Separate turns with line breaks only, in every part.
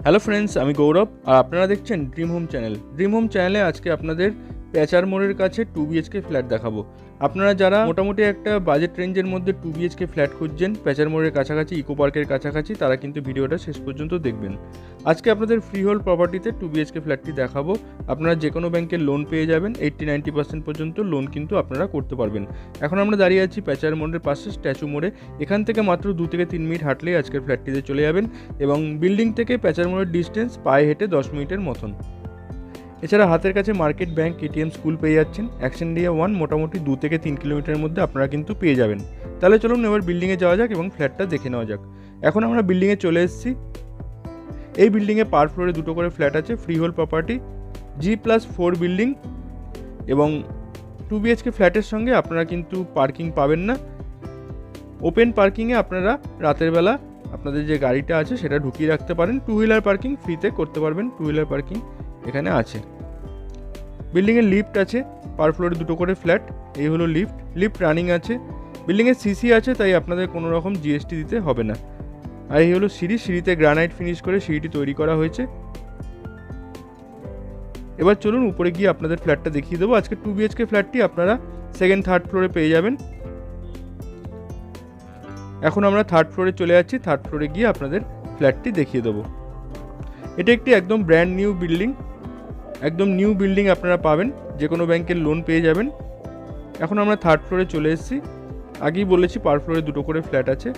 Hello friends, আমি গৌরব আর আপনারা দেখছেন dream home channel. Dream home চ্যানেলে আজকে আপনাদের প্যাচার মোড়ের কাছে 2 BHK ফ্ল্যাট দেখাবো। আপনারা যারা মোটামুটি একটা বাজেট রেঞ্জের মধ্যে 2 BHK ফ্ল্যাট খুঁজছেন প্যাচার মোড়ের কাছাকাছি, ইকো পার্কের কাছাকাছি, তারা কিন্তু ভিডিওটা শেষ পর্যন্ত দেখবেন। আজকে আপনাদের ফ্রি হোল্ড প্রপার্টিতে 2 BHK ফ্ল্যাটটি দেখাবো। আপনারা যে কোনো ব্যাংকের লোন পেয়ে যাবেন, 80-90% পর্যন্ত লোন কিন্তু আপনারা করতে পারবেন। এখন আমরা দাঁড়িয়ে আছি প্যাচার মোড়ের পাশে স্ট্যাচু মোড়ে। এখান থেকে মাত্র 2 থেকে 3 মিনিট হাঁটলেই আজকের ফ্ল্যাটটিতে চলে যাবেন এবং বিল্ডিং থেকে প্যাচার মোড়ের ডিস্টেন্স পায়ে হেঁটে 10 মিনিটের মতন। এছাড়া হাতের কাছে মার্কেট, ব্যাংক, এটিএম, স্কুল পেয়ে যাচ্ছেন। অ্যাকশন এরিয়া 1 মোটামুটি 2 থেকে 3 কিলোমিটারের মধ্যে আপনারা কিন্তু পেয়ে যাবেন। তাহলে চলুন এবার বিল্ডিংয়ে যাওয়া যাক এবং ফ্ল্যাটটা দেখে নেওয়া যাক। এখন আমরা বিল্ডিংয়ে চলে এসেছি। এই বিল্ডিংয়ে পার ফ্লোরে 2টো করে ফ্ল্যাট আছে। Free hold property, G+4 building এবং 2 BHK ফ্ল্যাটের সঙ্গে আপনারা কিন্তু পার্কিং পাবেন না। ওপেন পার্কিংয়ে আপনারা রাতের বেলা আপনাদের যে গাড়িটা আছে সেটা ঢুকিয়ে রাখতে পারেন। 2 হুইলার পার্কিং ফ্রিতে করতে পারবেন। 2 হুইলার পার্কিং এখানে আছে। বিল্ডিংয়ে লিফট আছে, পার ফ্লোরে 2টো করে ফ্ল্যাট। এই হলো লিফট রানিং আছে। বিল্ডিংয়ে সিসি আছে, তাই আপনাদের কোনো রকম জিএসটি দিতে হবে না। আর এই হলো সিঁড়িতে গ্রানাইট ফিনিশ করে সিঁড়িটি তৈরি করা হয়েছে। এবার চলুন উপরে গিয়ে আপনাদের ফ্ল্যাটটা দেখিয়ে দেবো। আজকে 2 BHK ফ্ল্যাটটি আপনারা সেকেন্ড, থার্ড ফ্লোরে পেয়ে যাবেন। এখন আমরা থার্ড ফ্লোরে চলে যাচ্ছি। থার্ড ফ্লোরে গিয়ে আপনাদের ফ্ল্যাটটি দেখিয়ে দেবো। এটা একটি একদম ব্র্যান্ড নিউ বিল্ডিং, একদম নিউ বিল্ডিং আপনারা পাবেন, যে কোনো ব্যাংকের লোন পেয়ে যাবেন। এখন আমরা থার্ড ফ্লোরে চলে এসেছি। আগেই বলেছি পার ফ্লোরে 2টো করে ফ্ল্যাট আছে।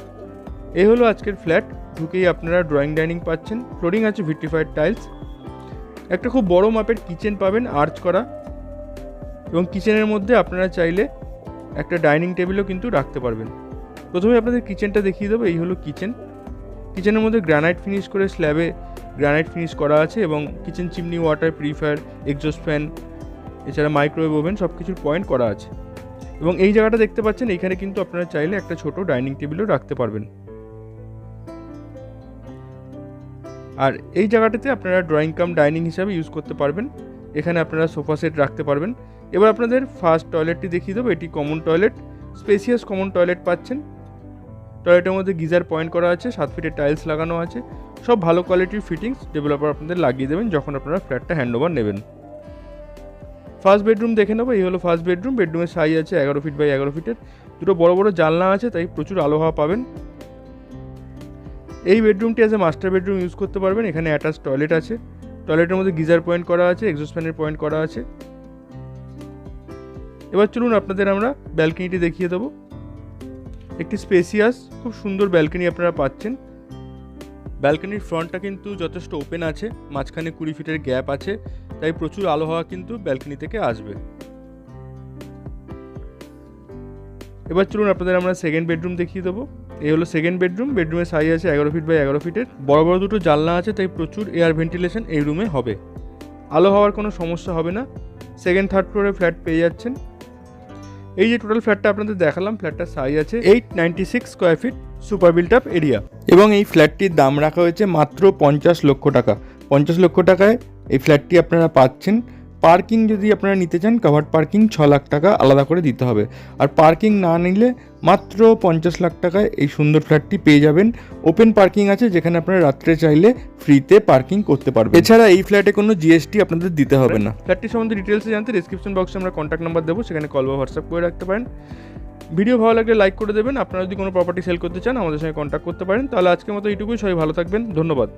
এই হলো আজকের ফ্ল্যাট। ঢুকেই আপনারা ড্রয়িং ডাইনিং পাচ্ছেন। ফ্লোরিং আছে ভিট্রিফাইড টাইলস। একটা খুব বড় মাপের কিচেন পাবেন, আর্চ করা, এবং কিচেনের মধ্যে আপনারা চাইলে একটা ডাইনিং টেবিলও কিন্তু রাখতে পারবেন। প্রথমে আপনাদের কিচেনটা দেখিয়ে দেবো। এই হলো কিচেনের মধ্যে গ্রানাইট ফিনিশ করে স্ল্যাবে গ্রানাইট ফিনিশ করা আছে এবং kitchen chimney, water purifier, exhaust fan, এছাড়া মাইক্রোওয়েভ ওভেন সব কিছুর পয়েন্ট করা আছে। এবং এই জায়গাটা দেখতে পাচ্ছেন, এইখানে কিন্তু আপনারা চাইলে একটা ছোট ডাইনিং টেবিলও রাখতে পারবেন। আর এই জায়গাটাতে আপনারা ড্রয়িং কাম ডাইনিং হিসাবে ইউজ করতে পারবেন। এখানে আপনারা সোফা সেট রাখতে পারবেন। এবার আপনাদের ফার্স্ট টয়লেটটি দেখিয়ে দেবো। এটি common toilet, spacious common toilet পাচ্ছেন। টয়লেটের মধ্যে গিজার পয়েন্ট করা আছে, 7 ফিটের টাইলস লাগানো আছে। সব ভালো কোয়ালিটির ফিটিংস ডেভেলপার আপনাদের লাগিয়ে দেবেন যখন আপনারা ফ্ল্যাটটা হ্যান্ডওভার নেবেন। ফার্স্ট বেডরুম দেখে নেবো। এই হলো ফার্স্ট বেডরুম। বেডরুমের সাইজ আছে 11 ফিট বাই 11 ফিটের। দুটো বড় বড় জানলা আছে, তাই প্রচুর আলো হাওয়া পাবেন। এই বেডরুমটি as a master bedroom use করতে পারবেন। এখানে অ্যাটাচ টয়লেট আছে। টয়লেটের মধ্যে গিজার পয়েন্ট করা আছে, এক্সস্ট ফ্যানের পয়েন্ট করা আছে। এবার চলুন আপনাদের আমরা ব্যালকনিটি দেখিয়ে দেবো। একটি স্পেসিয়াস খুব সুন্দর ব্যালকনি আপনারা পাচ্ছেন। ব্যালকনির ফ্রন্টটা কিন্তু যথেষ্ট ওপেন আছে, মাঝখানে 20 ফিটের গ্যাপ আছে, তাই প্রচুর আলো হাওয়া কিন্তু ব্যালকনি থেকে আসবে। এবার চলুন আপনাদের আমরা সেকেন্ড বেডরুম দেখিয়ে দেবো। এই হলো সেকেন্ড বেডরুম। বেডরুমের সাইজ আছে 11 ফিট বাই 11 ফিটের। বড় বড় দুটো জানলা আছে, তাই প্রচুর এয়ার ভেন্টিলেশন এই রুমে হবে। আলো হওয়ার কোনো সমস্যা হবে না। সেকেন্ড, থার্ড ফ্লোরে ফ্ল্যাট পেয়ে যাচ্ছেন। এই যে টোটাল ফ্ল্যাটটা আপনাদের দেখালাম, ফ্ল্যাটটার সাইজ আছে 896 square feet, super built up area. এবং এই ফ্ল্যাটটির দাম রাখা হয়েছে মাত্র 50 লক্ষ টাকা। 50 লক্ষ টাকায় এই ফ্ল্যাটটি আপনারা পাচ্ছেন। পার্কিং যদি আপনারা নিতে চান, কাভার্ড পার্কিং 6 লাখ টাকা আলাদা করে দিতে হবে। আর পার্কিং না নিলে মাত্র 50 লাখ টাকায় এই সুন্দর ফ্ল্যাটটি পেয়ে যাবেন। ওপেন পার্কিং আছে, যেখানে আপনারা রাত্রে চাইলে ফ্রিতে পার্কিং করতে পারবেন। এছাড়া এই ফ্ল্যাটে কোনো জিএসটি আপনাদের দিতে হবে না। ফ্ল্যাটটি সম্বন্ধে ডিটেলসে জানতে ডিসক্রিপশন বক্সে আমরা কন্ট্যাক্ট নাম্বার দেবো, সেখানে কল বা হোয়াটসঅ্যাপ করে রাখতে পারেন। ভিডিও ভালো লাগলে লাইক করে দেবেন। আপনারা যদি কোনো প্রপার্টি সেল করতে চান আমাদের সঙ্গে কন্ট্যাক্ট করতে পারেন। তাহলে আজকের মতো এইটুকুই। সবাই ভালো থাকবেন। ধন্যবাদ।